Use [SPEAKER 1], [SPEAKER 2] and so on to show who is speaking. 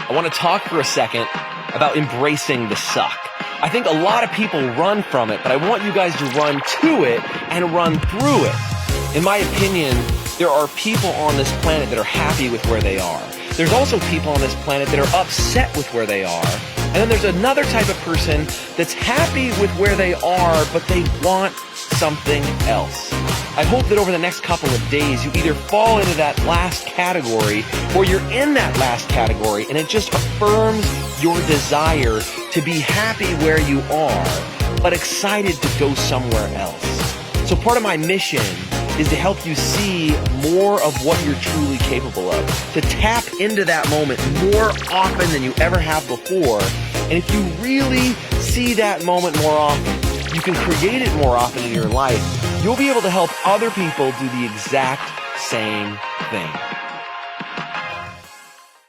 [SPEAKER 1] I want to talk for a second about embracing the suck. I think a lot of people run from it, but I want you guys to run to it and run through it. In my opinion, there are people on this planet that are happy with where they are. There's also people on this planet that are upset with where they are. And then there's another type of person that's happy with where they are, but they want something else. I hope that over the next couple of days, you either fall into that last category or you're in that last category and it just affirms your desire to be happy where you are, but excited to go somewhere else. So part of my mission is to help you see more of what you're truly capable of, to tap into that moment more often than you ever have before. And if you really see that moment more often, you can create it more often in your life, you'll be able to help other people do the exact same thing.